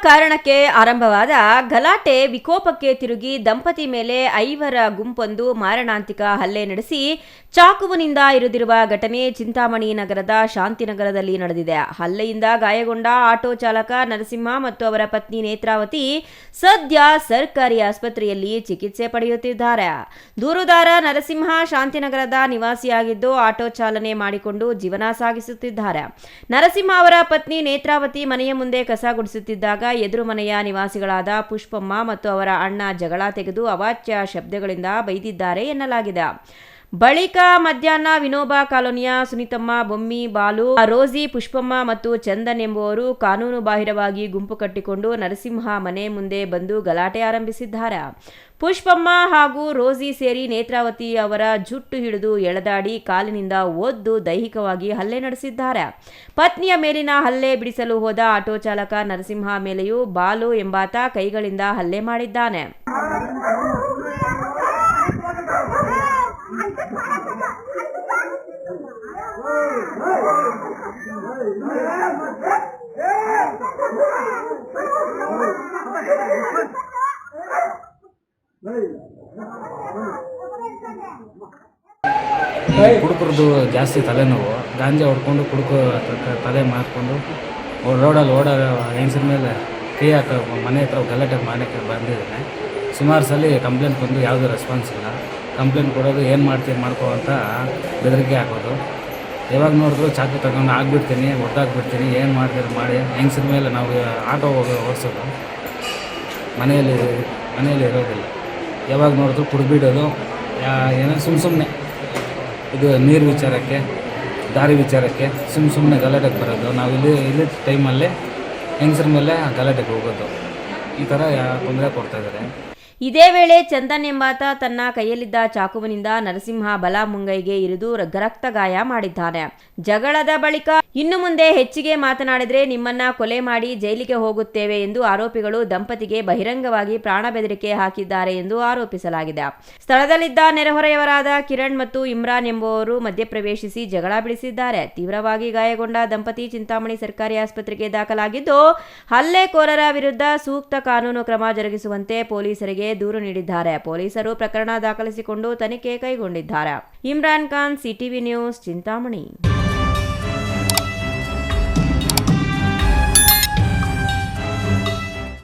ಕಾರಣಕ್ಕೆ ಆರಂಭವಾದ ಗಲಾಟೆ ವಿಕೋಪಕ್ಕೆ ತಿರುಗಿ ದಂಪತಿ ಮೇಲೆ 5 ಗುಂಪೊಂದು ಮಾರಣಾಂತಿಕ ಹಲ್ಲೆ ನಡೆಸಿ ಚಾಕುವಿನಿಂದ ಇರಿದಿರುವ ಘಟನೆ ಚಿಂತಾಮಣಿ ನಗರದ ಶಾಂತಿನಗರದಲ್ಲಿ ನಡೆದಿದೆ. ಹಲ್ಲೆಯಿಂದ ಗಾಯಗೊಂಡ ಆಟೋ ಚಾಲಕ ನರಸಿಂಹ ಮತ್ತು ಅವರ ಪತ್ನಿ ನೇತ್ರಾವತಿ ಸದ್ಯ ಸರ್ಕಾರಿ ಆಸ್ಪತ್ರೆಯಲ್ಲಿ ಚಿಕಿತ್ಸೆ ಪಡೆಯುತ್ತಿದ್ದಾರೆ. ದೂರುದಾರ ನರಸಿಂಹ ಶಾಂತಿನಗರದ ನಿವಾಸಿಯಾಗಿದ್ದು ಆಟೋ ಚಾಲನೆ ಮಾಡಿಕೊಂಡು ಜೀವನ ಸಾಗಿಸುತ್ತಿದ್ದಾರೆ. ನರಸಿಂಹ ಅವರ ಪತ್ನಿ ನೇತ್ರಾವತಿ ಮನೆಯ ಮುಂದೆ ಕಸ ಗುಡಿಸುತ್ತಿದ್ದಾಗ ಎದುರು ಮನೆಯ ನಿವಾಸಿಗಳಾದ ಪುಷ್ಪಮ್ಮ ಮತ್ತು ಅವರ ಅಣ್ಣ ಜಗಳ ತೆಗೆದು ಅವಾಚ್ಯ ಶಬ್ದಗಳಿಂದ ಬೈದಿದ್ದಾರೆ ಎನ್ನಲಾಗಿದೆ. ಬಳಿಕ ಮಧ್ಯಾಹ್ನ ವಿನೋಬಾ ಕಾಲೋನಿಯ ಸುನಿತಮ್ಮ, ಬೊಮ್ಮಿ, ಬಾಲು, ರೋಸಿ, ಪುಷ್ಪಮ್ಮ ಮತ್ತು ಚಂದನ್ ಎಂಬುವರು ಕಾನೂನು ಬಾಹಿರವಾಗಿ ಗುಂಪು ಕಟ್ಟಿಕೊಂಡು ನರಸಿಂಹ ಮನೆ ಮುಂದೆ ಬಂದು ಗಲಾಟೆ ಆರಂಭಿಸಿದ್ದಾರೆ. ಪುಷ್ಪಮ್ಮ ಹಾಗೂ ರೋಸಿ ಸೇರಿ ನೇತ್ರಾವತಿ ಅವರ ಜುಟ್ಟು ಹಿಡಿದು ಎಳೆದಾಡಿ ಕಾಲಿನಿಂದ ಒದ್ದು ದೈಹಿಕವಾಗಿ ಹಲ್ಲೆ ನಡೆಸಿದ್ದಾರೆ. ಪತ್ನಿಯ ಮೇಲಿನ ಹಲ್ಲೆ ಬಿಡಿಸಲು ಹೋದ ಆಟೋ ಚಾಲಕ ನರಸಿಂಹ ಮೇಲೆಯೂ ಬಾಲು ಎಂಬಾತ ಕೈಗಳಿಂದ ಹಲ್ಲೆ ಮಾಡಿದ್ದಾನೆ. ಕುಡುಕರದು ಜಾಸ್ತಿ ತಲೆನೋವು, ಗಾಂಜಾ ಹೊಡ್ಕೊಂಡು ತಲೆ ಮಾರ್ಕೊಂಡು ರೋಡಲ್ಲಿ ಓಡೋ ಹೆಂಗಸ್ರ ಮೇಲೆ ಕೈ ಹಾಕೋ ಮನೆ ಹತ್ರ ಗಲಾಟೆ ಮಾಡೋಕ್ಕೆ ಬಂದಿದ್ದಾನೆ. ಸುಮಾರು ಸಲ ಕಂಪ್ಲೇಂಟ್ ಬಂದು ಯಾವುದೂ ರೆಸ್ಪಾನ್ಸ್ ಇಲ್ಲ. ಕಂಪ್ಲೇಂಟ್ ಕೊಡೋದು ಏನು ಮಾಡ್ತೀನಿ ಮಾಡ್ಕೋ ಅಂತ ಬೆದರಿಕೆ ಹಾಕೋದು. ಯಾವಾಗ ನೋಡಿದ್ರು ಚಾಕು ತಗೊಂಡು ಆಗ್ಬಿಡ್ತೀನಿ, ಹೊಡೆದಾಕ್ಬಿಡ್ತೀನಿ, ಏನು ಮಾಡ್ತೀರಿ ಮಾಡಿ ಹೆಂಗಸ್ರ ಮೇಲೆ ನಾವು ಆಟೋ ಓಡಿಸೋದು. ಮನೆಯಲ್ಲಿ ಇರೋದಿಲ್ಲ. ಯಾವಾಗ ನೋಡಿದ್ರು ಕುಡಿಬಿಡೋದು, ಏನೋ ಸುಮ್ಮನೆ ಇದು ನೀರು ವಿಚಾರಕ್ಕೆ, ದಾರಿ ವಿಚಾರಕ್ಕೆ ಸುಮ್ಮನೆ ಗಲಾಟೆಗೆ ಬರೋದು. ನಾವು ಇಲ್ಲಿ ಟೈಮಲ್ಲೇ ಹೆಂಗಸ್ರ ಮೇಲೆ ಗಲಾಟೆಗೆ ಹೋಗೋದು. ಈ ಥರ ತೊಂದರೆ ಕೊಡ್ತಾಯಿದ್ದಾರೆ. ಇದೇ ವೇಳೆ ಚಂದನ್ ಎಂಬಾತ ತನ್ನ ಕೈಯಲ್ಲಿದ್ದ ಚಾಕುವಿನಿಂದ ನರಸಿಂಹ ಬಲ ಮುಂಗೈಗೆ ಇರಿದು ರಕ್ತ ಗಾಯ ಮಾಡಿದ್ದಾನೆ. ಜಗಳದ ಬಳಿಕ ಇನ್ನು ಮುಂದೆ ಹೆಚ್ಚಿಗೆ ಮಾತನಾಡಿದರೆ ನಿಮ್ಮನ್ನ ಕೊಲೆ ಮಾಡಿ ಜೈಲಿಗೆ ಹೋಗುತ್ತೇವೆ ಎಂದು ಆರೋಪಿಗಳು ದಂಪತಿಗೆ ಬಹಿರಂಗವಾಗಿ ಪ್ರಾಣ ಬೆದರಿಕೆ ಹಾಕಿದ್ದಾರೆ ಎಂದು ಆರೋಪಿಸಲಾಗಿದೆ. ಸ್ಥಳದಲ್ಲಿದ್ದ ನೆರೆಹೊರೆಯವರಾದ ಕಿರಣ್ ಮತ್ತು ಇಮ್ರಾನ್ ಎಂಬುವರು ಮಧ್ಯಪ್ರವೇಶಿಸಿ ಜಗಳ ಬಿಡಿಸಿದ್ದಾರೆ. ತೀವ್ರವಾಗಿ ಗಾಯಗೊಂಡ ದಂಪತಿ ಚಿಂತಾಮಣಿ ಸರ್ಕಾರಿ ಆಸ್ಪತ್ರೆಗೆ ದಾಖಲಾಗಿದ್ದು ಹಲ್ಲೆಕೋರರ ವಿರುದ್ಧ ಸೂಕ್ತ ಕಾನೂನು ಕ್ರಮ ಜರುಗಿಸುವಂತೆ ಪೊಲೀಸರಿಗೆ ದೂರು ನೀಡಿದ್ದಾರೆ. ಪೊಲೀಸರು ಪ್ರಕರಣ ದಾಖಲಿಸಿಕೊಂಡು ತನಿಖೆ ಕೈಗೊಂಡಿದ್ದಾರೆ. Imran Khan, CTV news, Chintamani.